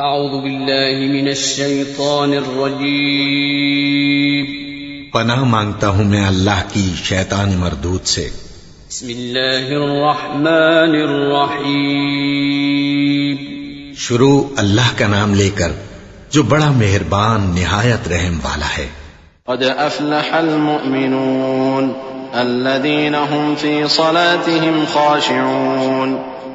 اعوذ باللہ من الشیطان الرجیم پناہ مانگتا ہوں میں اللہ کی شیطان مردود سے۔ بسم اللہ الرحمن الرحیم شروع اللہ کا نام لے کر جو بڑا مہربان نہایت رحم والا ہے۔ قد افلح المؤمنون الذين هم في صلاتهم خاشعون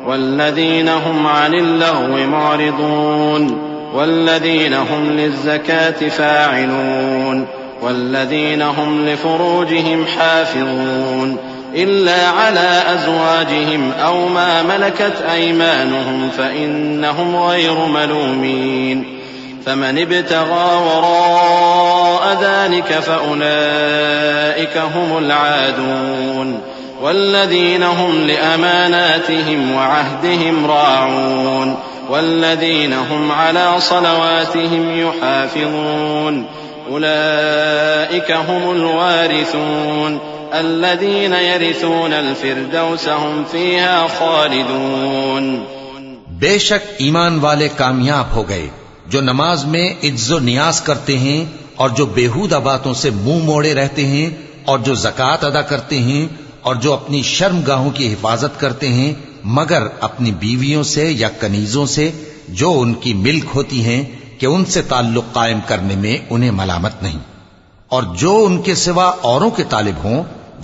والذين هم عن اللغو معرضون والذين هم للزكاة فاعلون والذين هم لفروجهم حافظون إلا على أزواجهم أو ما ملكت أيمانهم فإنهم غير ملومين فمن ابتغى وراء ذلك فأولئك هم العادون والذين هم لأماناتهم وعهدهم راعون والذين هم على صلواتهم يحافظون أولئك هم الوارثون الذين يرثون الفردوس هم فيها خالدون۔ بے شک ایمان والے کامیاب ہو گئے جو نماز میں عجز و نیاز کرتے ہیں اور جو بیہودہ باتوں سے منہ موڑے رہتے ہیں اور جو زکوٰۃ ادا کرتے ہیں اور جو اپنی شرم گاہوں کی حفاظت کرتے ہیں مگر اپنی بیویوں سے یا کنیزوں سے جو ان کی ملک ہوتی ہیں کہ ان سے تعلق قائم کرنے میں انہیں ملامت نہیں، اور جو ان کے سوا اوروں کے طالب ہوں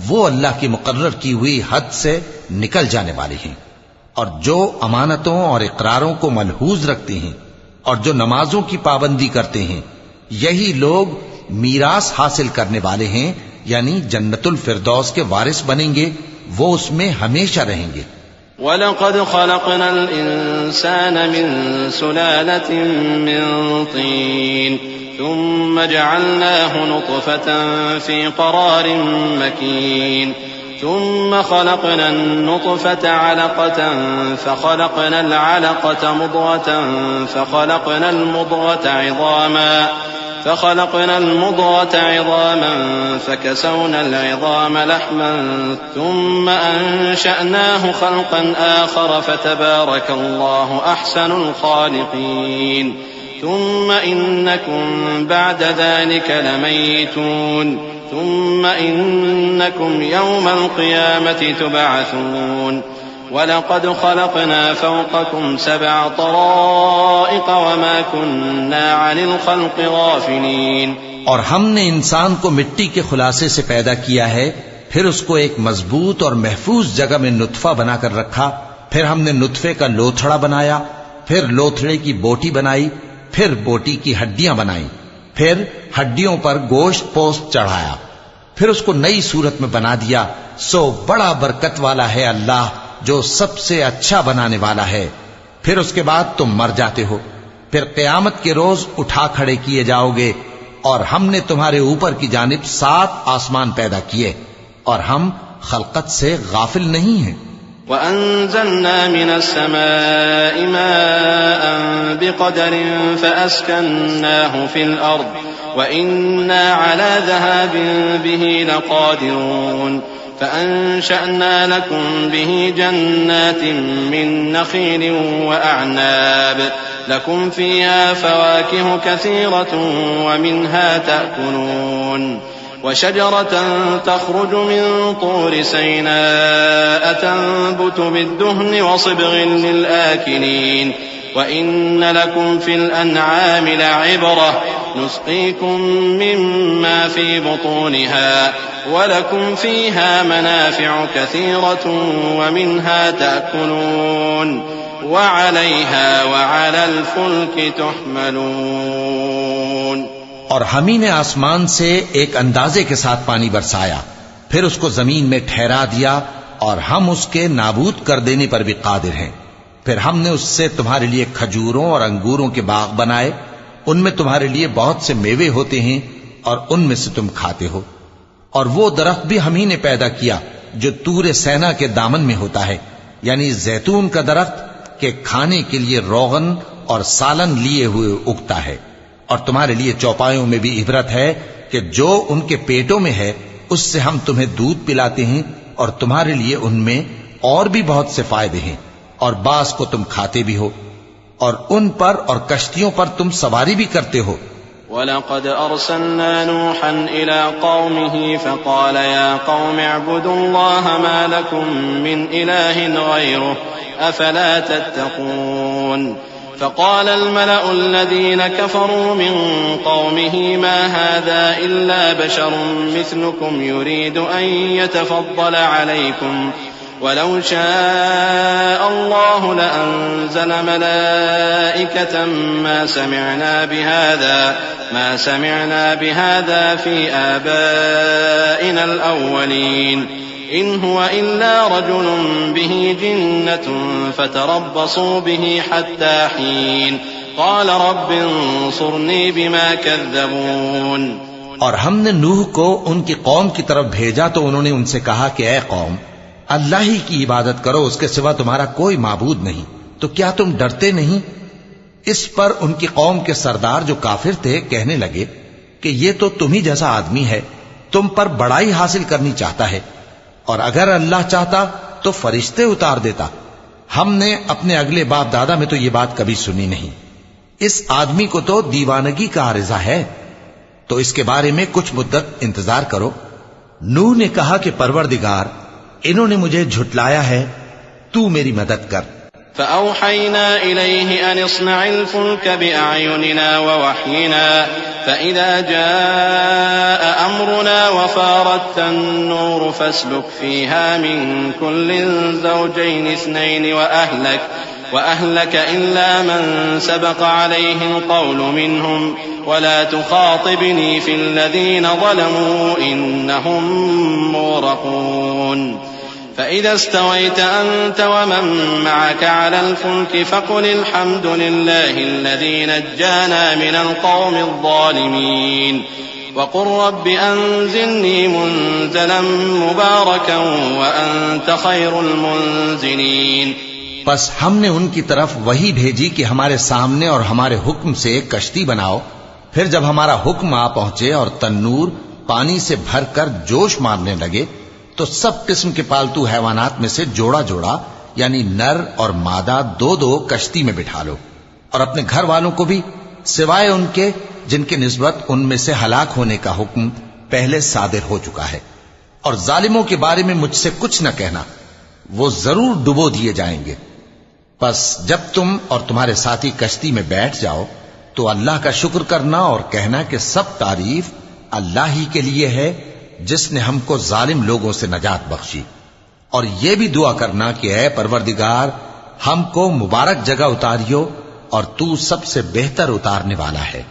وہ اللہ کی مقرر کی ہوئی حد سے نکل جانے والے ہیں، اور جو امانتوں اور اقراروں کو ملحوظ رکھتے ہیں اور جو نمازوں کی پابندی کرتے ہیں یہی لوگ میراث حاصل کرنے والے ہیں، یعنی جنت الفردوس کے وارث بنیں گے، وہ اس میں ہمیشہ رہیں گے۔ وَلَقَدْ خَلَقْنَا الْإِنسَانَ مِنْ سُلَالَةٍ مِّن طِينٍ ثُمَّ جَعَلْنَاهُ نُطْفَةً فِي قَرَارٍ مَّكِينٍ ثُمَّ خَلَقْنَا النُّطْفَةَ عَلَقَةً فَخَلَقْنَا الْعَلَقَةَ مُضْغَةً فخلقنا المضغة عظاما فكسونا العظام لحما ثم أنشأناه خلقا آخر فتبارك الله أحسن الخالقين ثم إنكم بعد ذلك لميتون ثم إنكم يوم القيامة تبعثون وَلَقَدْ خَلَقْنَا فَوْقَكُمْ 7 طَرَائِقَ وَمَا كُنَّا عَنِ الْخَلْقِ غَافِلِينَ۔ اور ہم نے انسان کو مٹی کے خلاصے سے پیدا کیا ہے، پھر اس کو ایک مضبوط اور محفوظ جگہ میں نطفہ بنا کر رکھا، پھر ہم نے نطفے کا لوتھڑا بنایا، پھر لوتھڑے کی بوٹی بنائی، پھر بوٹی کی ہڈیاں بنائیں، پھر ہڈیوں پر گوشت پوست چڑھایا، پھر اس کو نئی صورت میں بنا دیا۔ سو بڑا برکت والا ہے اللہ جو سب سے اچھا بنانے والا ہے۔ پھر اس کے بعد تم مر جاتے ہو، پھر قیامت کے روز اٹھا کھڑے کیے جاؤ گے، اور ہم نے تمہارے اوپر کی جانب 7 آسمان پیدا کیے، اور ہم خلقت سے غافل نہیں ہیں۔ وَأَنزَلْنَا مِنَ السَّمَاءِ مَاءً بِقَدَرٍ فَأَسْكَنَّاهُ فِي الْأَرْضِ وَإِنَّا عَلَى ذَهَابٍ بِهِ لَقَادِرُونَ فأنشأنا لكم به جنات من نخيل وأعناب لكم فيها فواكه كثيرة ومنها تأكلون وشجرة تخرج من طور سيناء تنبت بالدهن وصبغ للآكلين وإن لكم في الأنعام لعبرة نسقيكم مما في بطونها ولكم فيها منافع كثيرة ومنها تأكلون وعليها وعلى الفلك تحملون۔ اور ہم ہی نے آسمان سے ایک اندازے کے ساتھ پانی برسایا، پھر اس کو زمین میں ٹھہرا دیا، اور ہم اس کے نابود کر دینے پر بھی قادر ہیں۔ پھر ہم نے اس سے تمہارے لیے کھجوروں اور انگوروں کے باغ بنائے، ان میں تمہارے لیے بہت سے میوے ہوتے ہیں اور ان میں سے تم کھاتے ہو۔ اور وہ درخت بھی ہم ہی نے پیدا کیا جو طور سینا کے دامن میں ہوتا ہے، یعنی زیتون کا درخت کہ کھانے کے لیے روغن اور سالن لیے ہوئے اگتا ہے، اور تمہارے لیے چوپایوں میں بھی عبرت ہے کہ جو ان کے پیٹوں میں ہے اس سے ہم تمہیں دودھ پلاتے ہیں، اور تمہارے لیے ان میں اور بھی بہت سے فائدے ہیں، اور بعض کو تم کھاتے بھی ہو۔ اور ان پر اور کشتیوں پر تم سواری بھی کرتے ہو۔ وَلَقَدْ أَرْسَلْنَا نُوحًا إِلَىٰ قَوْمِهِ فَقَالَ يَا قَوْمِ اعْبُدُوا اللَّهَ مَا لَكُم مِّنْ إِلَٰهٍ غَيْرُهُ أَفَلَا تَتَّقُونَ فقال الملأ الذين كفروا من قومه ما هذا إلا بشر مثلكم يريد أن يتفضل عليكم ولو شاء الله لأنزل ملائكة ما سمعنا بهذا في آبائنا الأولين إن هو إلا رجل به جنة فتربصوا به حتى حين قال رب انصرني بما كذبون۔ اور ہم نے نوح کو ان کی قوم کی طرف بھیجا تو انہوں نے ان سے کہا کہ اے قوم، اللہ ہی کی عبادت کرو، اس کے سوا تمہارا کوئی معبود نہیں، تو کیا تم ڈرتے نہیں؟ اس پر ان کی قوم کے سردار جو کافر تھے کہنے لگے کہ یہ تو تم ہی جیسا آدمی ہے، تم پر بڑائی حاصل کرنی چاہتا ہے، اور اگر اللہ چاہتا تو فرشتے اتار دیتا۔ ہم نے اپنے اگلے باپ دادا میں تو یہ بات کبھی سنی نہیں، اس آدمی کو تو دیوانگی کا عارضہ ہے، تو اس کے بارے میں کچھ مدت انتظار کرو۔ نوح نے کہا کہ پروردگار، انہوں نے مجھے جھٹلایا ہے، تو میری مدد کر۔ فأوحينا إليه أن اصنع الفلك بأعيننا ووحينا فإذا جاء أمرنا وفارت النور فاسلك فيها من كل زوجين اثنين وأهلك إلا من سبق عليه القول منهم ولا تخاطبني في الذين ظلموا إنهم مغرقون۔ فإذا استويت أنت ومن معك على الفلك فقل الحمد لله الذي نجانا من القوم الظالمين وقل رب أنزلني منزلا مباركا وأنت خير المنزلين۔ پس ہم نے ان کی طرف وہی بھیجی کہ ہمارے سامنے اور ہمارے حکم سے ایک کشتی بناؤ، پھر جب ہمارا حکم آ پہنچے اور تنور پانی سے بھر کر جوش مارنے لگے تو سب قسم کے پالتو حیوانات میں سے جوڑا جوڑا یعنی نر اور مادہ دو دو کشتی میں بٹھا لو، اور اپنے گھر والوں کو بھی سوائے ان کے جن کے نسبت ان میں سے ہلاک ہونے کا حکم پہلے صادر ہو چکا ہے۔ اور ظالموں کے بارے میں مجھ سے کچھ نہ کہنا، وہ ضرور ڈبو دیے جائیں گے۔ پس جب تم اور تمہارے ساتھی کشتی میں بیٹھ جاؤ تو اللہ کا شکر کرنا اور کہنا کہ سب تعریف اللہ ہی کے لیے ہے جس نے ہم کو ظالم لوگوں سے نجات بخشی، اور یہ بھی دعا کرنا کہ اے پروردگار ہم کو مبارک جگہ اتاریو اور تو سب سے بہتر اتارنے والا ہے۔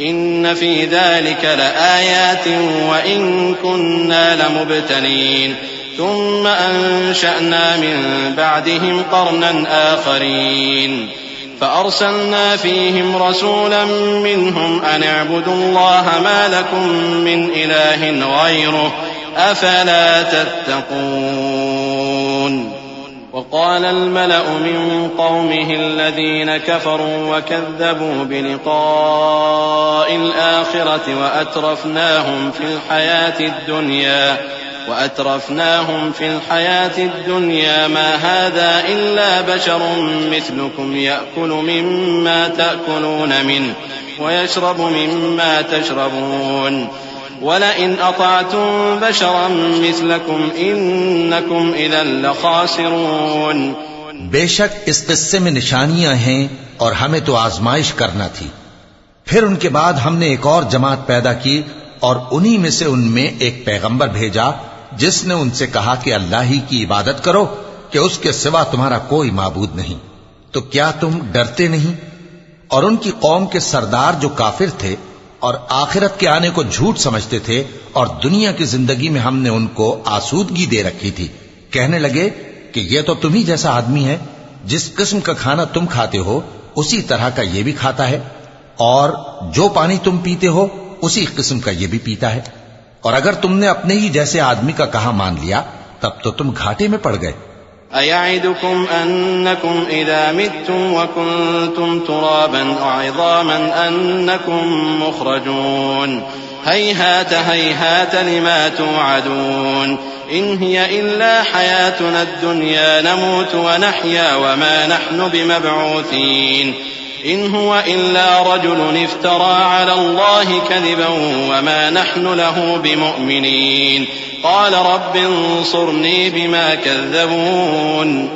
ان فی ذلک لآیات وان کننا لمبتلین ثم انشأنا من بعدهم قرنا آخرین فأرسلنا فيهم رسولا منهم أن اعبدوا الله ما لكم من إله غيره أفلا تتقون۔ وقال الملأ من قومه الذين كفروا وكذبوا بلقاء الآخرة وأترفناهم في الحياة الدنيا ما هذا إلا بشر مثلكم يأكل مما تأكلون منه ويشرب مما تشربون ولئن أطعتم بشرا مثلكم إنكم إذا لخاسرون۔ بے شک اس قصے میں نشانیاں ہیں اور ہمیں تو آزمائش کرنا تھی۔ پھر ان کے بعد ہم نے ایک اور جماعت پیدا کی اور انہی میں سے ان میں ایک پیغمبر بھیجا جس نے ان سے کہا کہ اللہ ہی کی عبادت کرو کہ اس کے سوا تمہارا کوئی معبود نہیں، تو کیا تم ڈرتے نہیں؟ اور ان کی قوم کے سردار جو کافر تھے اور آخرت کے آنے کو جھوٹ سمجھتے تھے اور دنیا کی زندگی میں ہم نے ان کو آسودگی دے رکھی تھی، کہنے لگے کہ یہ تو تم ہی جیسا آدمی ہے، جس قسم کا کھانا تم کھاتے ہو اسی طرح کا یہ بھی کھاتا ہے، اور جو پانی تم پیتے ہو اسی قسم کا یہ بھی پیتا ہے، اور اگر تم نے اپنے ہی جیسے آدمی کا کہا مان لیا تب تو تم گھاٹے میں پڑ گئے۔ أَيَعِدُكُمْ أَنَّكُمْ إِذَا مِتُّمْ وَكُنْتُمْ تُرَابًا وَعِظَامًا أَنَّكُمْ مُخْرَجُونَ هيهات هيهات لما توعدون إن هي إلا حياتنا الدنيا نموت ونحيا وما نحن بمبعوثين إن هو إلا رجل افترى على الله كذبا وما نحن له بمؤمنين قال رب انصرني بما كذبون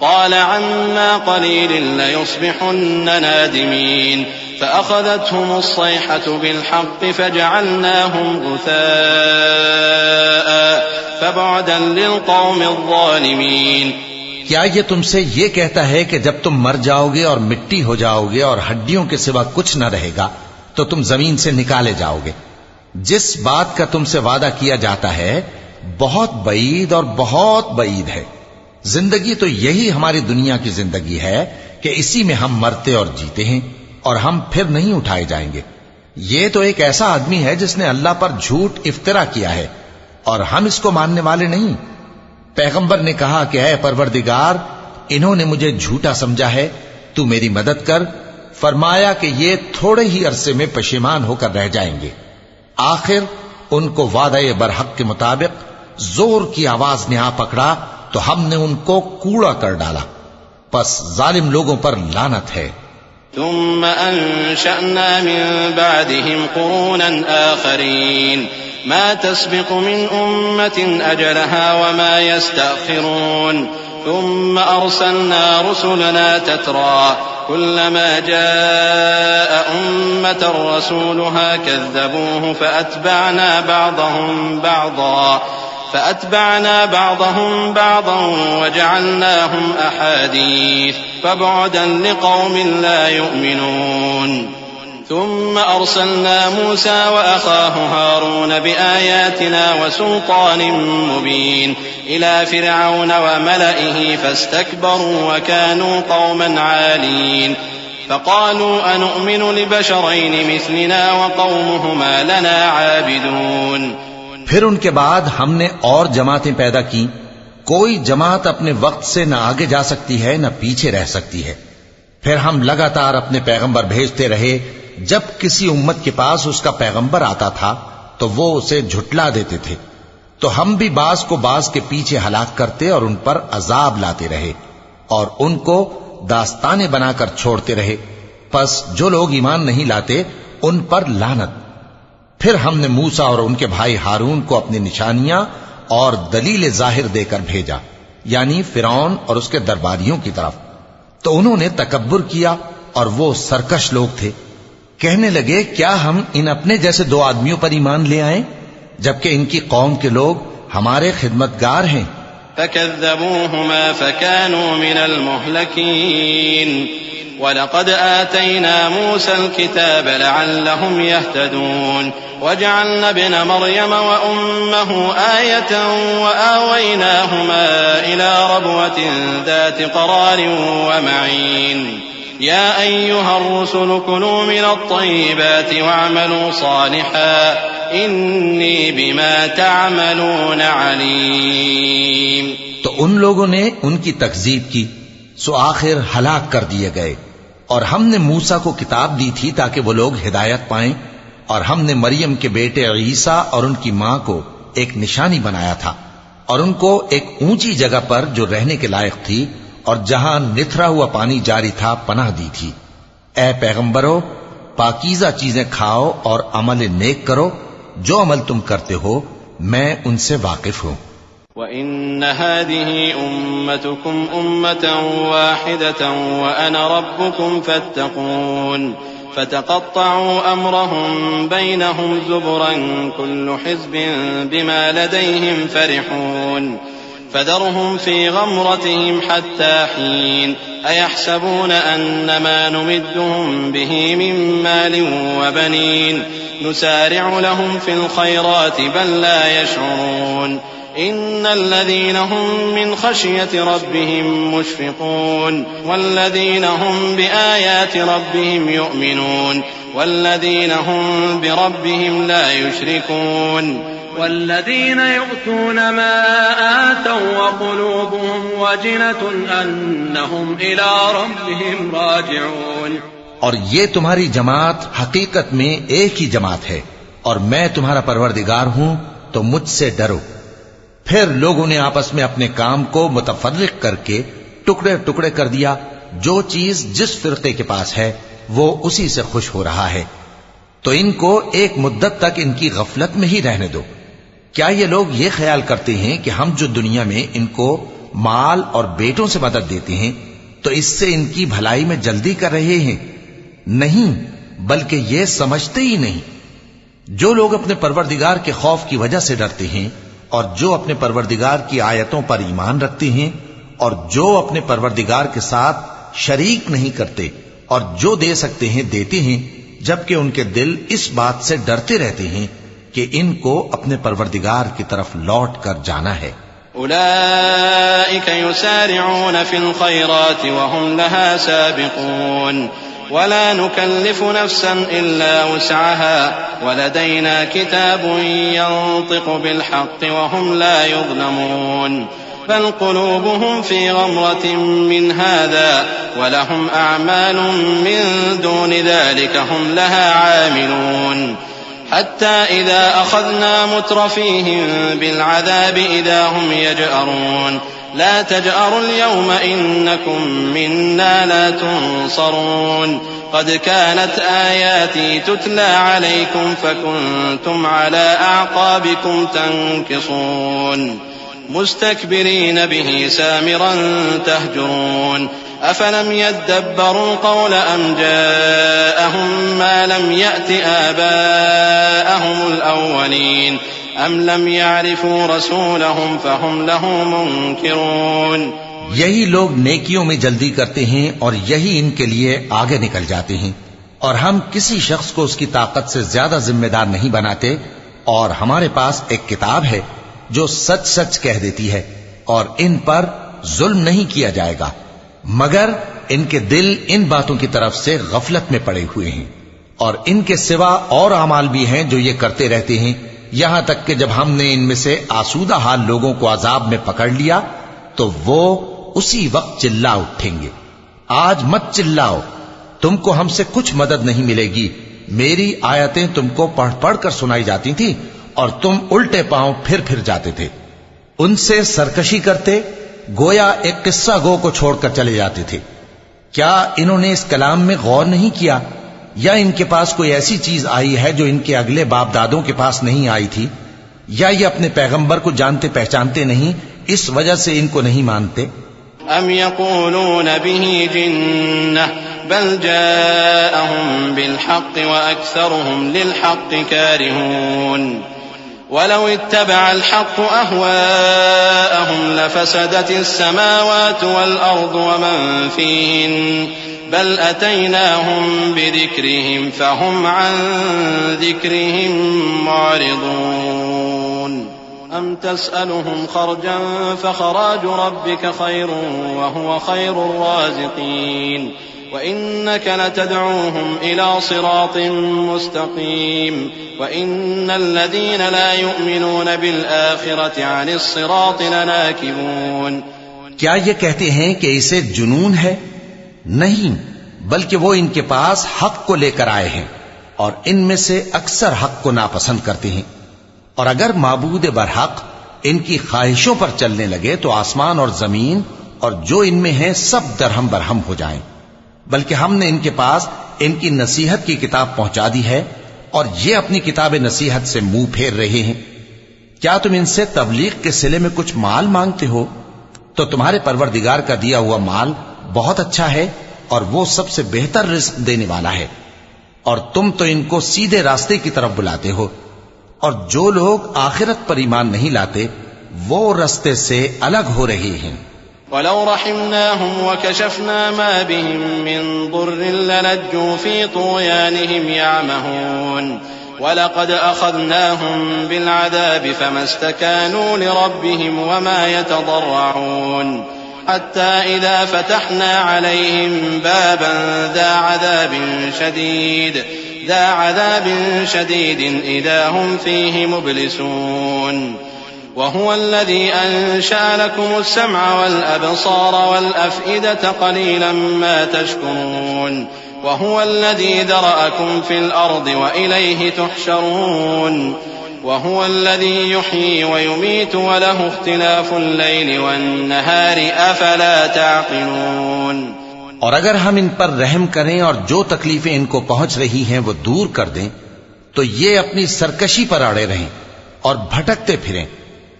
قال عما قليل ليصبحن نادمين فأخذتهم الصيحة بالحق فجعلناهم غثاء فبعدا للقوم الظالمين. کیا یہ تم سے یہ کہتا ہے کہ جب تم مر جاؤ گے اور مٹی ہو جاؤ گے اور ہڈیوں کے سوا کچھ نہ رہے گا تو تم زمین سے نکالے جاؤ گے؟ جس بات کا تم سے وعدہ کیا جاتا ہے بہت بعید اور بہت بعید ہے. زندگی تو یہی ہماری دنیا کی زندگی ہے کہ اسی میں ہم مرتے اور جیتے ہیں اور ہم پھر نہیں اٹھائے جائیں گے. یہ تو ایک ایسا آدمی ہے جس نے اللہ پر جھوٹ افطرا کیا ہے اور ہم اس کو ماننے والے نہیں. پیغمبر نے کہا کہ اے پروردگار انہوں نے مجھے جھوٹا سمجھا ہے تو میری مدد کر. فرمایا کہ یہ تھوڑے ہی عرصے میں پشیمان ہو کر رہ جائیں گے. آخر ان کو وعدہ برحق کے مطابق زور کی آواز نے آ پکڑا تو ہم نے ان کو کوڑا کر ڈالا. پس ظالم لوگوں پر لعنت ہے. ثم أنشأنا من بعدهم قرونا آخرين ما تسبق من أمة أجلها وما يستأخرون ثم أرسلنا رسلنا تترى كلما جاء أمة رسولها كذبوه فأتبعنا بعضهم بعضا وجعلناهم أحاديث فبعدا لقوم لا يؤمنون. ثم أرسلنا موسى وأخاه هارون بآياتنا وسلطان مبين إلى فرعون وملئه فاستكبروا وكانوا قوما عالين فقالوا أنؤمن لبشرين مثلنا وقومهما لنا عابدون. پھر ان کے بعد ہم نے اور جماعتیں پیدا کی. کوئی جماعت اپنے وقت سے نہ آگے جا سکتی ہے نہ پیچھے رہ سکتی ہے. پھر ہم لگاتار اپنے پیغمبر بھیجتے رہے. جب کسی امت کے پاس اس کا پیغمبر آتا تھا تو وہ اسے جھٹلا دیتے تھے تو ہم بھی بعض کو بعض کے پیچھے ہلاک کرتے اور ان پر عذاب لاتے رہے اور ان کو داستانے بنا کر چھوڑتے رہے. پس جو لوگ ایمان نہیں لاتے ان پر لعنت. پھر ہم نے موسیٰ اور ان کے بھائی ہارون کو اپنی نشانیاں اور دلیل ظاہر دے کر بھیجا یعنی فرعون اور اس کے درباریوں کی طرف. تو انہوں نے تکبر کیا اور وہ سرکش لوگ تھے. کہنے لگے کیا ہم ان اپنے جیسے دو آدمیوں پر ایمان لے آئیں جبکہ ان کی قوم کے لوگ ہمارے خدمتگار ہیں. فكذبوهما فكانوا من المهلكين وَلَقَدْ آتَيْنَا مُوسَى الْكِتَابَ لَعَلَّهُمْ يَهْتَدُونَ وَجَعَلْنَا ابْنَ مَرْيَمَ وَأُمَّهُ آيَةً وَآوَيْنَاهُمَا إِلَى رَبْوَةٍ ذَاتِ قَرَارٍ وَمَعِينٍ يَا أَيُّهَا الرُّسُلُ كُلُوا مِنَ الطَّيِّبَاتِ وَاعْمَلُوا صَالِحًا إِنِّي بِمَا تَعْمَلُونَ عَلِيمٌ. تو ان لوگوں نے ان کی تکذیب کی سو آخر ہلاک کر دیے گئے. اور ہم نے موسیٰ کو کتاب دی تھی تاکہ وہ لوگ ہدایت پائیں اور ہم نے مریم کے بیٹے عیسیٰ اور ان کی ماں کو ایک نشانی بنایا تھا اور ان کو ایک اونچی جگہ پر جو رہنے کے لائق تھی اور جہاں نتھرا ہوا پانی جاری تھا پناہ دی تھی. اے پیغمبرو پاکیزہ چیزیں کھاؤ اور عمل نیک کرو. جو عمل تم کرتے ہو میں ان سے واقف ہوں. وَإِنَّ هَذِهِ أُمَّتُكُمْ أُمَّةً وَاحِدَةً وَأَنَا رَبُّكُمْ فَاتَّقُونِ فَتَقَطَّعُوا أَمْرَهُمْ بَيْنَهُمْ زُبُرًا كُلُّ حِزْبٍ بِمَا لَدَيْهِمْ فَرِحُونَ فَذَرْهُمْ فِي غَمْرَتِهِمْ حَتَّى حِينٍ أَيَحْسَبُونَ أَنَّمَا نُمِدُّهُمْ بِهِ مِنْ مَالٍ وَبَنِينَ نُسَارِعُ لَهُمْ فِي الْخَيْرَاتِ بَل لَّا يَشْعُرُونَ إِنَّ الَّذِينَ هُمْ مِنْ خَشْيَةِ رَبِّهِمْ مُشْفِقُونَ وَالَّذِينَ هُمْ بِآيَاتِ رَبِّهِمْ يُؤْمِنُونَ وَالَّذِينَ هُمْ بِرَبِّهِمْ لَا يُشْرِكُونَ والذين يؤتون ما آتوا وقلوبهم وجنة أنهم إلى ربهم راجعون. اور یہ تمہاری جماعت حقیقت میں ایک ہی جماعت ہے اور میں تمہارا پروردگار ہوں تو مجھ سے ڈرو۔ پھر لوگوں نے آپس میں اپنے کام کو متفرق کر کے ٹکڑے ٹکڑے کر دیا، جو چیز جس فرقے کے پاس ہے وہ اسی سے خوش ہو رہا ہے، تو ان کو ایک مدت تک ان کی غفلت میں ہی رہنے دو۔ کیا یہ لوگ یہ خیال کرتے ہیں کہ ہم جو دنیا میں ان کو مال اور بیٹوں سے مدد دیتے ہیں تو اس سے ان کی بھلائی میں جلدی کر رہے ہیں؟ نہیں، بلکہ یہ سمجھتے ہی نہیں۔ جو لوگ اپنے پروردگار کے خوف کی وجہ سے ڈرتے ہیں اور جو اپنے پروردگار کی آیتوں پر ایمان رکھتے ہیں اور جو اپنے پروردگار کے ساتھ شریک نہیں کرتے اور جو دے سکتے ہیں دیتے ہیں، جبکہ ان کے دل اس بات سے ڈرتے رہتے ہیں کہ ان کو اپنے پروردگار کی طرف لوٹ کر جانا ہے۔ أولئك يسارعون في الخيرات وهم لها سابقون ولا نكلف نفسا إلا وسعها ولدينا كتاب ينطق بالحق وهم لا يظلمون بل قلوبهم في غمرة من هذا ولهم أعمال من دون ذلك هم لها عاملون حتى إذا أخذنا مترفيهم بالعذاب إذا هم يجأرون لا تجأروا اليوم إنكم منا لا تنصرون قد كانت آياتي تتلى عليكم فكنتم على أعقابكم تنكصون مستكبرين به سامرا تهجرون أفلم يدبروا القول أم جاءهم ما لم يأت آباءهم الأولين أم لم يعرفوا رسولهم فهم له منكرون۔ یہی لوگ نیکیوں میں جلدی کرتے ہیں اور یہی ان کے لیے آگے نکل جاتے ہیں، اور ہم کسی شخص کو اس کی طاقت سے زیادہ ذمہ دار نہیں بناتے، اور ہمارے پاس ایک کتاب ہے جو سچ سچ کہہ دیتی ہے، اور ان پر ظلم نہیں کیا جائے گا، مگر ان کے دل ان باتوں کی طرف سے غفلت میں پڑے ہوئے ہیں، اور ان کے سوا اور اعمال بھی ہیں جو یہ کرتے رہتے ہیں، یہاں تک کہ جب ہم نے ان میں سے آسودہ حال لوگوں کو عذاب میں پکڑ لیا تو وہ اسی وقت چلا اٹھیں گے۔ آج مت چلاؤ، تم کو ہم سے کچھ مدد نہیں ملے گی، میری آیتیں تم کو پڑھ پڑھ کر سنائی جاتی تھی اور تم الٹے پاؤں پھر جاتے تھے، ان سے سرکشی کرتے، گویا ایک قصہ گو کو چھوڑ کر چلے جاتے تھے۔ کیا انہوں نے اس کلام میں غور نہیں کیا، یا ان کے پاس کوئی ایسی چیز آئی ہے جو ان کے اگلے باپ دادوں کے پاس نہیں آئی تھی، یا یہ اپنے پیغمبر کو جانتے پہچانتے نہیں اس وجہ سے ان کو نہیں مانتے؟ ام يقولون به جنة بل جاءهم بالحق وأكثرهم للحق كارهون ولو اتبع الحق أهواءهم لفسدت السماوات والأرض ومن فيهن بل أتيناهم بذكرهم فهم عن ذكرهم معرضون أم تسألهم خرجا فخراج ربك خير وهو خير الرازقين وإنك لتدعوهم إلى صراط مستقيم وإن الذين لا يؤمنون بالآخرة عن الصراط لناكبون۔ کیا یہ کہتے ہیں کہ اسے جنون ہے؟ نہیں، بلکہ وہ ان کے پاس حق کو لے کر آئے ہیں اور ان میں سے اکثر حق کو ناپسند کرتے ہیں، اور اگر معبود برحق ان کی خواہشوں پر چلنے لگے تو آسمان اور زمین اور جو ان میں ہے سب درہم برہم ہو جائیں، بلکہ ہم نے ان کے پاس ان کی نصیحت کی کتاب پہنچا دی ہے اور یہ اپنی کتاب نصیحت سے منہ پھیر رہے ہیں۔ کیا تم ان سے تبلیغ کے صلے میں کچھ مال مانگتے ہو؟ تو تمہارے پروردگار کا دیا ہوا مال بہت اچھا ہے اور وہ سب سے بہتر رزق دینے والا ہے، اور تم تو ان کو سیدھے راستے کی طرف بلاتے ہو، اور جو لوگ آخرت پر ایمان نہیں لاتے وہ راستے سے الگ ہو رہے ہیں۔ وَلَوْ رَحِمْنَاهُمْ وَكَشَفْنَا مَا بِهِمْ مِنْ ضُرٍّ لَلَجُّوا فِي طُغْيَانِهِمْ يَعْمَهُونَ وَلَقَدْ أَخَذْنَاهُمْ بِالْعَذَابِ فَمَا اسْتَكَانُوا لِرَبِّهِمْ وَمَا يَتَضَرَّعُونَ حَتَّى إِذَا فَتَحْنَا عَلَيْهِمْ بَابًا ذَا عَذَابٍ شَدِيدٍ إِذَا هُمْ فِيهِ مُبْلِسُونَ وَهُوَ الَّذِي أَنشَأَ لَكُمُ السَّمْعَ وَالْأَبْصَارَ وَالْأَفْئِدَةَ قَلِيلًا مَا تَشْكُرُونَ وهو الذي ذرأكم في الأرض وإليه تحشرون وهو الذي يحيي ويميت وله اختلاف الليل والنهار أفلا تعقلون. اور اگر ہم ان پر رحم کریں اور جو تکلیفیں ان کو پہنچ رہی ہیں وہ دور کر دیں تو یہ اپنی سرکشی پر اڑے رہیں اور بھٹکتے پھریں،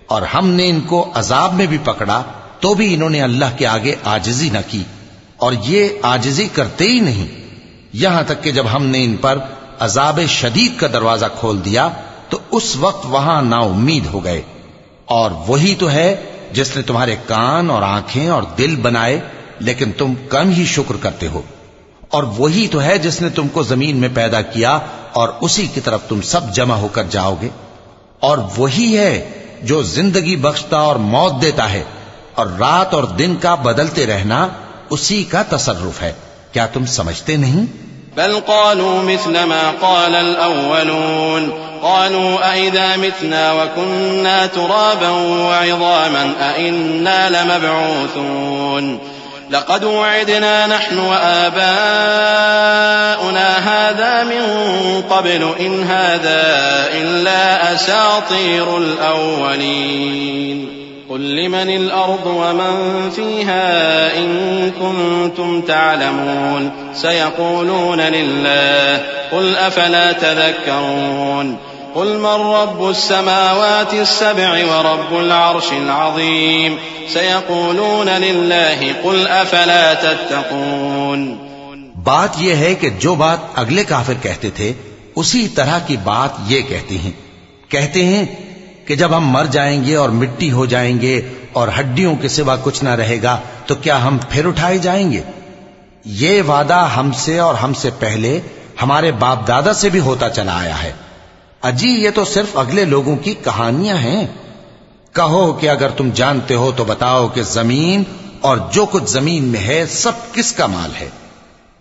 اور ہم نے ان کو عذاب میں بھی پکڑا تو بھی انہوں نے اللہ کے آگے عاجزی نہ کی، اور یہ عاجزی کرتے ہی نہیں، یہاں تک کہ جب ہم نے ان پر عذاب شدید کا دروازہ کھول دیا تو اس وقت وہاں نا امید ہو گئے. اور وہی تو ہے جس نے تمہارے کان اور آنکھیں اور دل بنائے لیکن تم کم ہی شکر کرتے ہو، اور وہی تو ہے جس نے تم کو زمین میں پیدا کیا اور اسی کی طرف تم سب جمع ہو کر جاؤ گے، اور وہی ہے جو زندگی بخشتا اور موت دیتا ہے، اور رات اور دن کا بدلتے رہنا اسی کا تصرف ہے. کیا تم سمجھتے نہیں؟ بل قالوا مثل ما قال الأولون قالوا أئذا متنا وكنا ترابا وعظاما أئنا لمبعوثون لقد وعدنا نحن وآباؤنا هذا من قبل إن هذا إلا أساطير الأولين. قل لمن الأرض ومن فيها إن كنتم تعلمون سيقولون لله قل أفلا تذكرون. قل من رب السماوات السبع ورب العرش العظيم سيقولون لله قل أفلا تتقون. بات یہ ہے کہ جو بات اگلے کافر کہتے تھے اسی طرح کی بات یہ کہتے ہیں کہ جب ہم مر جائیں گے اور مٹی ہو جائیں گے اور ہڈیوں کے سوا کچھ نہ رہے گا تو کیا ہم پھر اٹھائے جائیں گے؟ یہ وعدہ ہم سے اور ہم سے پہلے ہمارے باپ دادا سے بھی ہوتا چلا آیا ہے. اجی یہ تو صرف اگلے لوگوں کی کہانیاں ہیں. کہو کہ اگر تم جانتے ہو تو بتاؤ کہ زمین اور جو کچھ زمین میں ہے سب کس کا مال ہے؟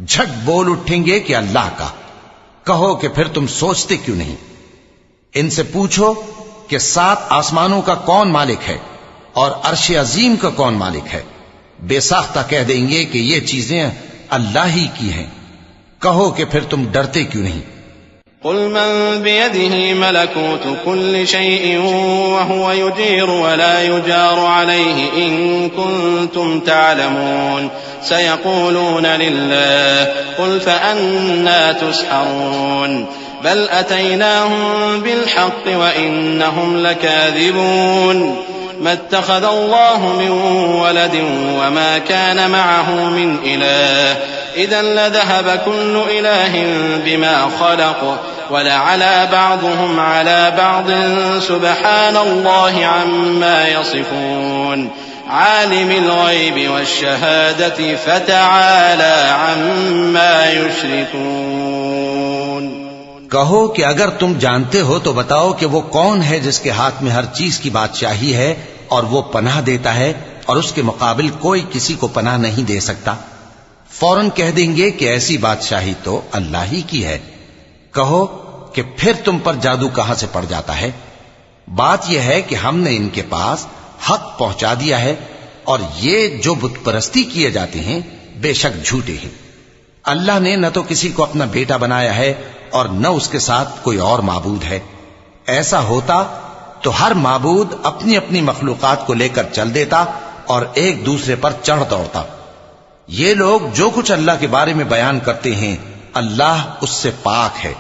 جھٹ بول اٹھیں گے کہ اللہ کا. کہو کہ پھر تم سوچتے کیوں نہیں؟ ان سے پوچھو کہ 7 آسمانوں کا کون مالک ہے اور عرش عظیم کا کون مالک ہے؟ بے ساختہ کہہ دیں گے کہ یہ چیزیں اللہ ہی کی ہیں. کہو کہ پھر تم ڈرتے کیوں نہیں؟ قل من بيده ملكوت كل شيء وهو يجير ولا يجار عليه إن كنتم تعلمون سيقولون لله قل فأنا تسحرون بل أتيناهم بالحق وإنهم لكاذبون ما اتخذ الله من ولد وما كان معه من إله إذا لذهب كل إله بما خلق ولعلى بعضهم على بعض سبحان الله عما يصفون عالم الغيب والشهادة فتعالى عما يشركون. کہو کہ اگر تم جانتے ہو تو بتاؤ کہ وہ کون ہے جس کے ہاتھ میں ہر چیز کی بادشاہی ہے اور وہ پناہ دیتا ہے اور اس کے مقابل کوئی کسی کو پناہ نہیں دے سکتا. فوراً کہہ دیں گے کہ ایسی بادشاہی تو اللہ ہی کی ہے. کہو کہ پھر تم پر جادو کہاں سے پڑ جاتا ہے؟ بات یہ ہے کہ ہم نے ان کے پاس حق پہنچا دیا ہے اور یہ جو بت پرستی کیے جاتے ہیں بے شک جھوٹے ہیں. اللہ نے نہ تو کسی کو اپنا بیٹا بنایا ہے اور نہ اس کے ساتھ کوئی اور معبود ہے. ایسا ہوتا تو ہر معبود اپنی اپنی مخلوقات کو لے کر چل دیتا اور ایک دوسرے پر چڑھ دوڑتا. یہ لوگ جو کچھ اللہ کے بارے میں بیان کرتے ہیں اللہ اس سے پاک ہے.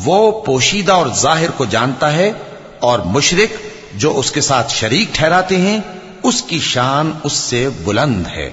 وہ پوشیدہ اور ظاہر کو جانتا ہے، اور مشرک جو اس کے ساتھ شریک ٹھہراتے ہیں اس کی شان اس سے بلند ہے.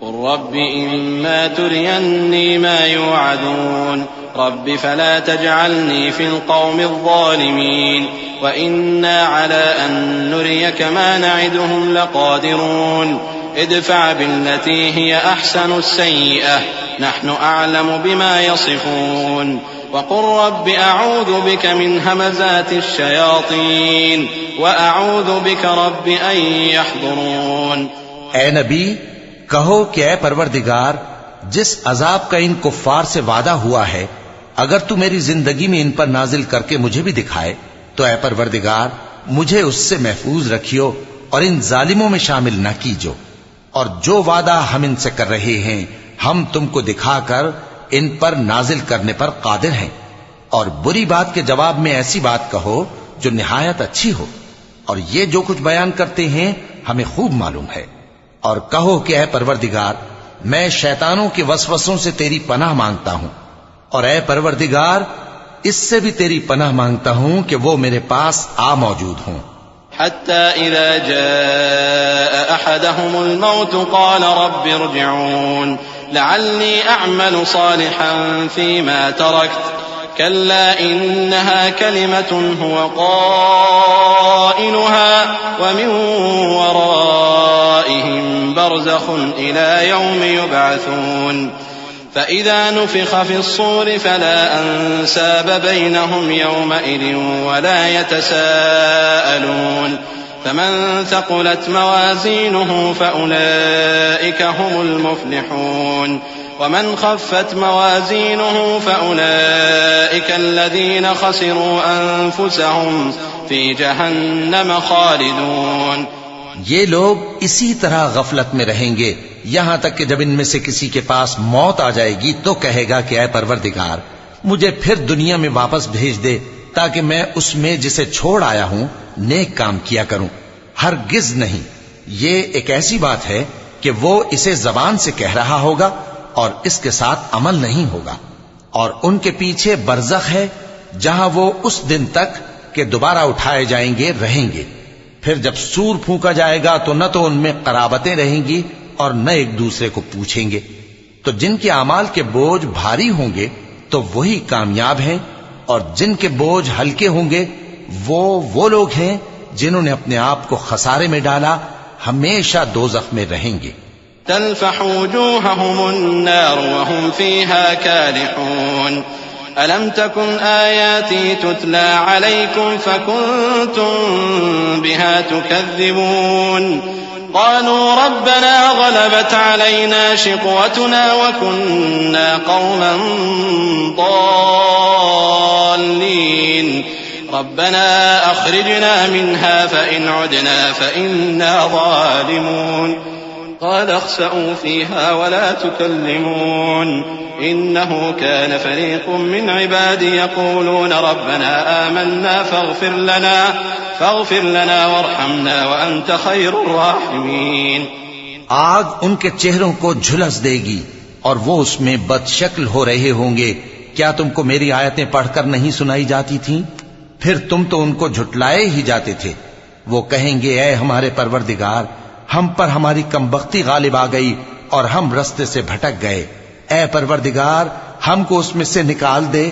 قل رب إما تريني ما يوعدون رب فلا تجعلني في القوم الظالمين وإنا على أن نريك ما نعدهم لقادرون ادفع بالتي هي أحسن السيئة نحن أعلم بما يصفون وقل رب أعوذ بك من همزات الشياطين وأعوذ بك رب أن يحضرون. اے نبی کہو کہ اے پروردگار جس عذاب کا ان کفار سے وعدہ ہوا ہے اگر تو میری زندگی میں ان پر نازل کر کے مجھے بھی دکھائے تو اے پروردگار مجھے اس سے محفوظ رکھیو اور ان ظالموں میں شامل نہ کیجو. اور جو وعدہ ہم ان سے کر رہے ہیں ہم تم کو دکھا کر ان پر نازل کرنے پر قادر ہیں، اور بری بات کے جواب میں ایسی بات کہو جو نہایت اچھی ہو، اور یہ جو کچھ بیان کرتے ہیں ہمیں خوب معلوم ہے۔ اور کہو کہ اے پروردگار، میں شیطانوں کے وسوسوں سے تیری پناہ مانگتا ہوں، اور اے پروردگار اس سے بھی تیری پناہ مانگتا ہوں کہ وہ میرے پاس آ موجود ہوں۔ حتى إذا جاء أحدهم الموت قال رب ارجعون لعلي أعمل صالحا فيما تركت كلا إنها كلمة هو قائلها ومن ورائهم برزخ إلى يوم يبعثون فإذا نفخ في الصور فلا أنساب بينهم يومئذ ولا يتساءلون فمن ثقلت موازينه فأولئك هم المفلحون ومن خفت موازينه فأولئك الذين خسروا أنفسهم في جهنم خالدون۔ یہ لوگ اسی طرح غفلت میں رہیں گے یہاں تک کہ جب ان میں سے کسی کے پاس موت آ جائے گی تو کہے گا کہ اے پروردگار مجھے پھر دنیا میں واپس بھیج دے تاکہ میں اس میں جسے چھوڑ آیا ہوں نیک کام کیا کروں۔ ہرگز نہیں، یہ ایک ایسی بات ہے کہ وہ اسے زبان سے کہہ رہا ہوگا اور اس کے ساتھ عمل نہیں ہوگا، اور ان کے پیچھے برزخ ہے جہاں وہ اس دن تک کہ دوبارہ اٹھائے جائیں گے رہیں گے۔ پھر جب سور پھونکا جائے گا تو نہ تو ان میں قرابتیں رہیں گی اور نہ ایک دوسرے کو پوچھیں گے۔ تو جن کے اعمال کے بوجھ بھاری ہوں گے تو وہی کامیاب ہیں، اور جن کے بوجھ ہلکے ہوں گے وہ لوگ ہیں جنہوں نے اپنے آپ کو خسارے میں ڈالا، ہمیشہ دوزخ میں رہیں گے۔ تلفح وجوههم النار وهم فيها كالحون ألم تكن آياتي تتلى عليكم فكنتم بها تكذبون قالوا ربنا غلبت علينا شقوتنا وكنا قوما ضالين ربنا أخرجنا منها فإن عدنا فإنا ظالمون قال اخسئوا فيها ولا تكلمون إنه كان فريق من عبادي يقولون ربنا آمنا فاغفر لنا وارحمنا وأنت خير الراحمين۔ آگ ان کے چہروں کو جھلس دے گی اور وہ اس میں بد شکل ہو رہے ہوں گے۔ کیا تم کو میری آیتیں پڑھ کر نہیں سنائی جاتی تھیں؟ پھر تم تو ان کو جھٹلائے ہی جاتے تھے۔ وہ کہیں گے اے ہمارے پروردگار ہم پر ہماری کمبختی غالب آ گئی اور ہم رستے سے بھٹک گئے، اے پروردگار ہم کو اس میں سے نکال دے،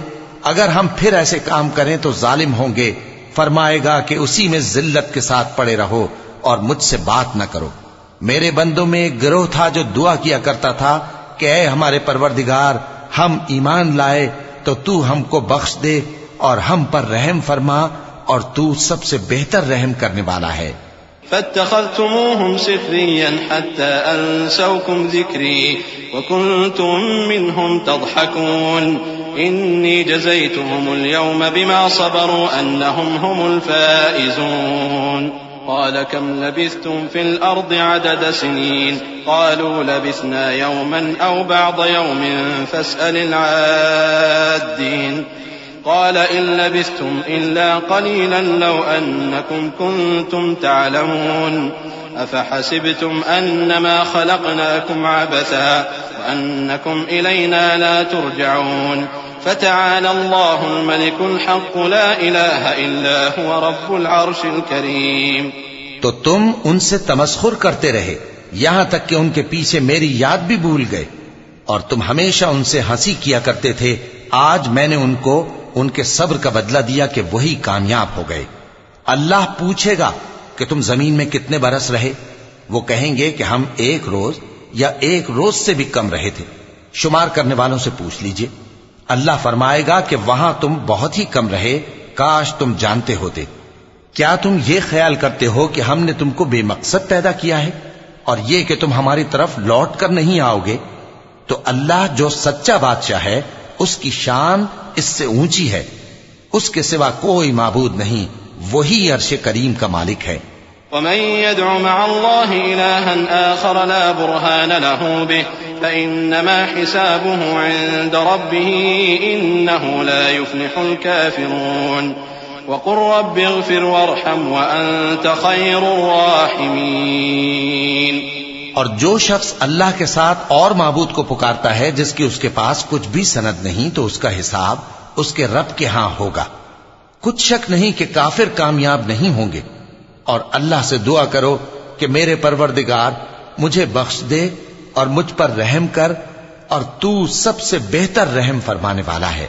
اگر ہم پھر ایسے کام کریں تو ظالم ہوں گے۔ فرمائے گا کہ اسی میں ذلت کے ساتھ پڑے رہو اور مجھ سے بات نہ کرو۔ میرے بندوں میں ایک گروہ تھا جو دعا کیا کرتا تھا کہ اے ہمارے پروردگار ہم ایمان لائے تو تو ہم کو بخش دے اور ہم پر رحم فرما، اور تو سب سے بہتر رحم کرنے والا ہے۔ فاتخذتموهم سخريا حتى أنسوكم ذكري وكنتم منهم تضحكون إني جزيتهم اليوم بما صبروا أنهم هم الفائزون قال كم لبثتم في الأرض عدد سنين قالوا لبثنا يوما أو بعض يوم فاسأل العادين قال إن لبثتم إلا قليلا لو أنكم كنتم تعلمون أفحسبتم أنما خلقناكم عبثا وأنكم إلينا لا ترجعون فتعالى الله الملك الحق لا إله إلا هو رب العرش الكريم۔ تو تم ان سے تمسخر کرتے رہے یہاں تک کہ ان کے پیچھے میری یاد بھی بھول گئے، اور تم ہمیشہ ان سے ہنسی کیا کرتے تھے۔ آج میں نے ان کو ان کے صبر کا بدلہ دیا کہ وہی کامیاب ہو گئے۔ اللہ پوچھے گا کہ تم زمین میں کتنے برس رہے؟ وہ کہیں گے کہ ہم 1 روز یا 1 روز سے بھی کم رہے تھے، شمار کرنے والوں سے پوچھ لیجئے۔ اللہ فرمائے گا کہ وہاں تم بہت ہی کم رہے، کاش تم جانتے ہوتے۔ کیا تم یہ خیال کرتے ہو کہ ہم نے تم کو بے مقصد پیدا کیا ہے اور یہ کہ تم ہماری طرف لوٹ کر نہیں آؤ گے؟ تو اللہ جو سچا بادشاہ ہے اس کی شان اس سے اونچی ہے، اس کے سوا کوئی معبود نہیں، وہی عرش کریم کا مالک ہے۔ ومن يدع مع الله إلها آخر لا برهان له به فإنما حسابه عند ربه إنه لا يفلح الكافرون وقل رب اغفر وارحم وأنت خير الراحمين. اور جو شخص اللہ کے ساتھ اور معبود کو پکارتا ہے جس کی اس کے پاس کچھ بھی سند نہیں تو اس کا حساب اس کے رب کے ہاں ہوگا. کچھ شک نہیں کہ کافر کامیاب نہیں ہوں گے. اور اللہ سے دعا کرو کہ میرے پروردگار مجھے بخش دے اور مجھ پر رحم کر اور تو سب سے بہتر رحم فرمانے والا ہے.